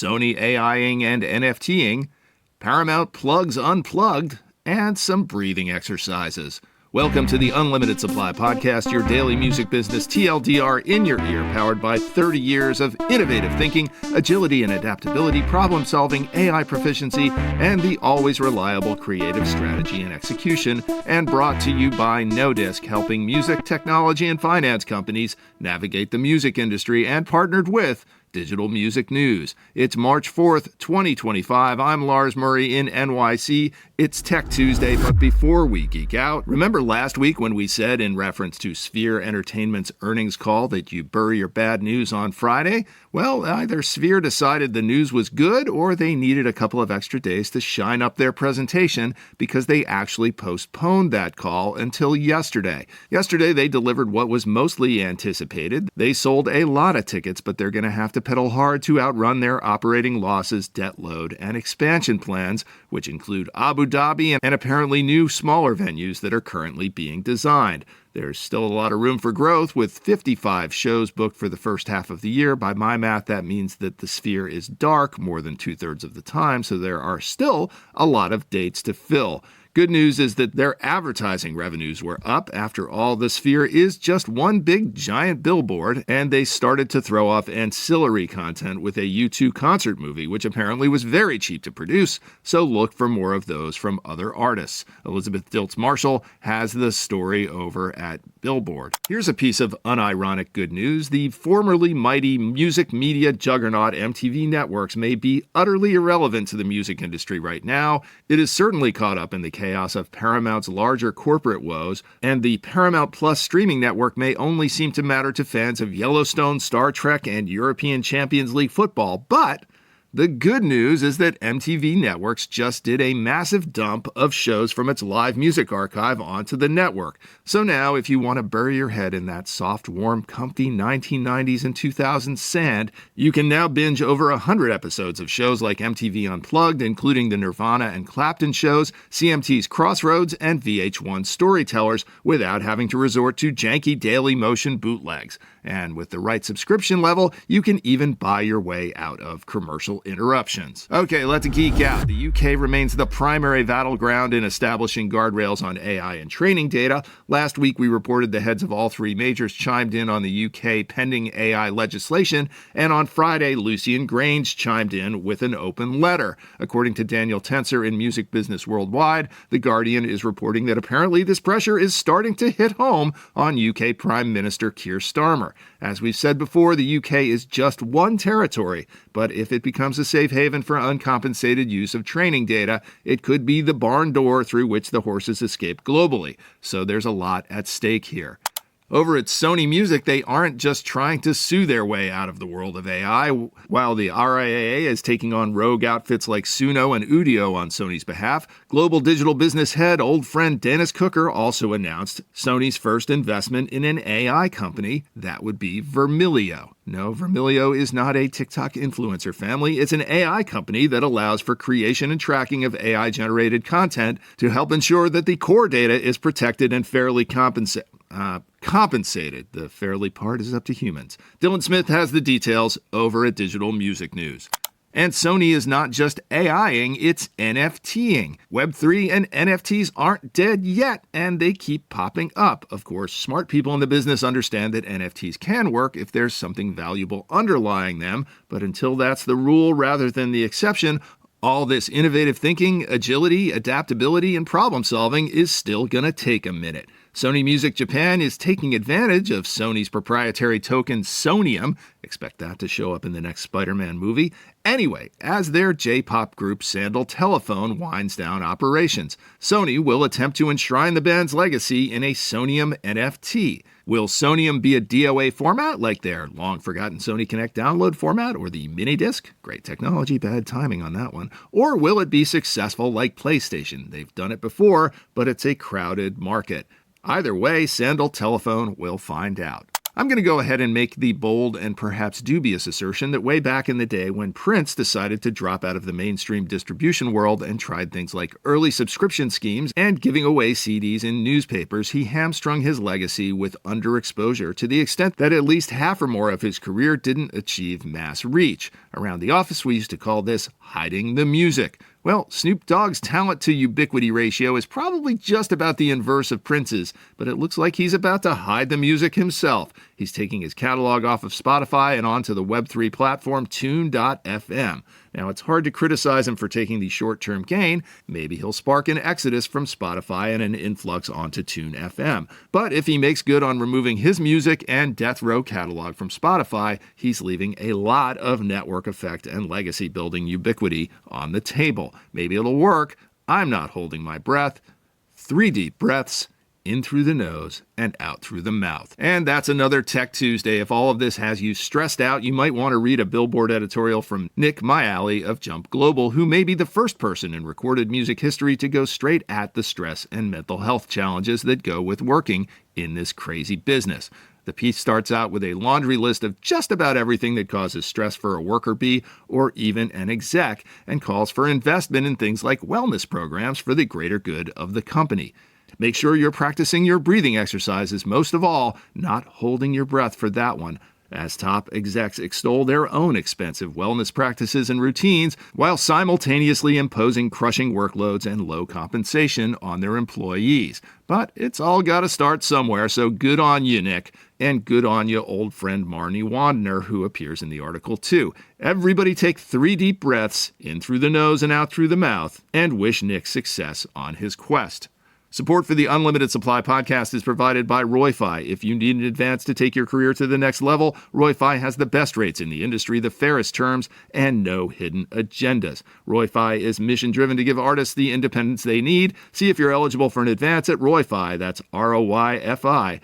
Sony AI-ing and NFT-ing, Paramount plugs Unplugged, and some breathing exercises. Welcome to the Unlimited Supply Podcast, your daily music business TLDR in your ear, powered by 30 years of innovative thinking, agility and adaptability, problem-solving, AI proficiency, and the always reliable creative strategy and execution, and brought to you by No Disc, helping music, technology, and finance companies navigate the music industry, and partnered with Digital Music News. It's March 4th, 2025. I'm Lars Murray in NYC. It's Tech Tuesday, but before we geek out, remember last week when we said in reference to Sphere Entertainment's earnings call that you bury your bad news on Friday? Well, either Sphere decided the news was good or they needed a couple of extra days to shine up their presentation because they actually postponed that call until yesterday. Yesterday, they delivered what was mostly anticipated. They sold a lot of tickets, but they're going to have to pedal hard to outrun their operating losses, debt load, and expansion plans, which include Abu Dhabi and apparently new smaller venues that are currently being designed. There's still a lot of room for growth, with 55 shows booked for the first half of the year. By my math, that means that the Sphere is dark more than 2/3 of the time, so there are still a lot of dates to fill. Good news is that their advertising revenues were up. After all, the Sphere is just one big giant billboard, and they started to throw off ancillary content with a U2 concert movie, which apparently was very cheap to produce, so look for more of those from other artists. Elizabeth Dilts Marshall has the story over at Billboard. Here's a piece of unironic good news. The formerly mighty music media juggernaut MTV Networks may be utterly irrelevant to the music industry right now. It is certainly caught up in the chaos of Paramount's larger corporate woes, and the Paramount Plus streaming network may only seem to matter to fans of Yellowstone, Star Trek, and European Champions League football. But the good news is that MTV Networks just did a massive dump of shows from its live music archive onto the network. So now, if you want to bury your head in that soft, warm, comfy 1990s and 2000s sand, you can now binge over 100 episodes of shows like MTV Unplugged, including the Nirvana and Clapton shows, CMT's Crossroads, and VH1 Storytellers, without having to resort to janky Daily Motion bootlegs. And with the right subscription level, you can even buy your way out of commercial interruptions. Okay, let's geek out. The UK remains the primary battleground in establishing guardrails on AI and training data. Last week, we reported the heads of all three majors chimed in on the UK pending AI legislation, and on Friday, Lucian Grainge chimed in with an open letter. According to Daniel Tencer in Music Business Worldwide, The Guardian is reporting that apparently this pressure is starting to hit home on UK Prime Minister Keir Starmer. As we've said before, the UK is just one territory, but if it becomes a safe haven for uncompensated use of training data, it could be the barn door through which the horses escape globally. So there's a lot at stake here. Over at Sony Music, they aren't just trying to sue their way out of the world of AI. While the RIAA is taking on rogue outfits like Suno and Udio on Sony's behalf, global digital business head, old friend Dennis Kooker also announced Sony's first investment in an AI company. That would be Vermilio. No, Vermilio is not a TikTok influencer family. It's an AI company that allows for creation and tracking of AI-generated content to help ensure that the core data is protected and fairly compensated. The fairly part is up to humans. Dylan Smith has the details over at Digital Music News. And Sony is not just AI-ing, it's NFT-ing. Web3 and NFTs aren't dead yet, and they keep popping up. Of course, smart people in the business understand that NFTs can work if there's something valuable underlying them, but until that's the rule rather than the exception, all this innovative thinking, agility, adaptability, and problem solving is still gonna take a minute. Sony Music Japan is taking advantage of Sony's proprietary token Sonium. Expect that to show up in the next Spider-Man movie. Anyway, as their J-pop group Sandal Telephone winds down operations, Sony will attempt to enshrine the band's legacy in a Sonium NFT. Will Sonium be a DOA format like their long-forgotten Sony Connect download format or the mini disc? Great technology, bad timing on that one. Or will it be successful like PlayStation? They've done it before, but it's a crowded market. Either way, Sandal Telephone will find out. I'm going to go ahead and make the bold and perhaps dubious assertion that way back in the day when Prince decided to drop out of the mainstream distribution world and tried things like early subscription schemes and giving away CDs in newspapers, he hamstrung his legacy with underexposure to the extent that at least half or more of his career didn't achieve mass reach. Around the office, we used to call this hiding the music. Well, Snoop Dogg's talent to ubiquity ratio is probably just about the inverse of Prince's, but it looks like he's about to hide the music himself. He's taking his catalog off of Spotify and onto the Web3 platform Tune.fm. Now, it's hard to criticize him for taking the short-term gain. Maybe he'll spark an exodus from Spotify and an influx onto Tune.fm. But if he makes good on removing his music and death row catalog from Spotify, he's leaving a lot of network effect and legacy building ubiquity on the table. Maybe it'll work. I'm not holding my breath. 3 deep breaths. In through the nose and out through the mouth. And that's another Tech Tuesday. If all of this has you stressed out, you might want to read a Billboard editorial from Nick Maiale of Jump Global, who may be the first person in recorded music history to go straight at the stress and mental health challenges that go with working in this crazy business. The piece starts out with a laundry list of just about everything that causes stress for a worker bee or even an exec, and calls for investment in things like wellness programs for the greater good of the company. Make sure you're practicing your breathing exercises, most of all, not holding your breath for that one, as top execs extol their own expensive wellness practices and routines while simultaneously imposing crushing workloads and low compensation on their employees. But it's all got to start somewhere, so good on you, Nick, and good on you, old friend Marni Wandner, who appears in the article too. Everybody take 3 deep breaths, in through the nose and out through the mouth, and wish Nick success on his quest. Support for the Unlimited Supply podcast is provided by RoyFi. If you need an advance to take your career to the next level, RoyFi has the best rates in the industry, the fairest terms, and no hidden agendas. RoyFi is mission-driven to give artists the independence they need. See if you're eligible for an advance at RoyFi. That's RoyFi.com.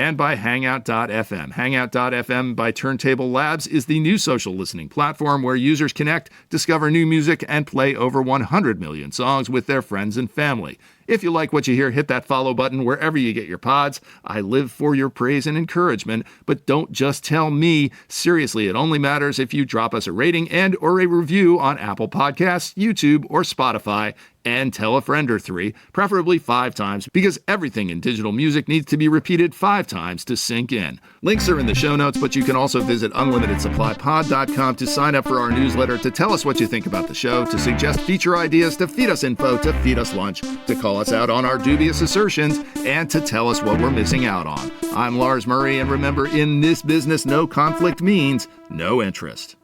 And by Hangout.fm. Hangout.fm by Turntable Labs is the new social listening platform where users connect, discover new music, and play over 100 million songs with their friends and family. If you like what you hear, hit that follow button wherever you get your pods. I live for your praise and encouragement, but don't just tell me. Seriously, it only matters if you drop us a rating and or a review on Apple Podcasts, YouTube, or Spotify, and tell a friend or 3, preferably 5 times, because everything in digital music needs to be repeated 5 times to sink in. Links are in the show notes, but you can also visit unlimitedsupplypod.com to sign up for our newsletter, to tell us what you think about the show, to suggest feature ideas, to feed us info, to feed us lunch, to call us out on our dubious assertions, and to tell us what we're missing out on. I'm Lars Murray, and remember, in this business, no conflict means no interest.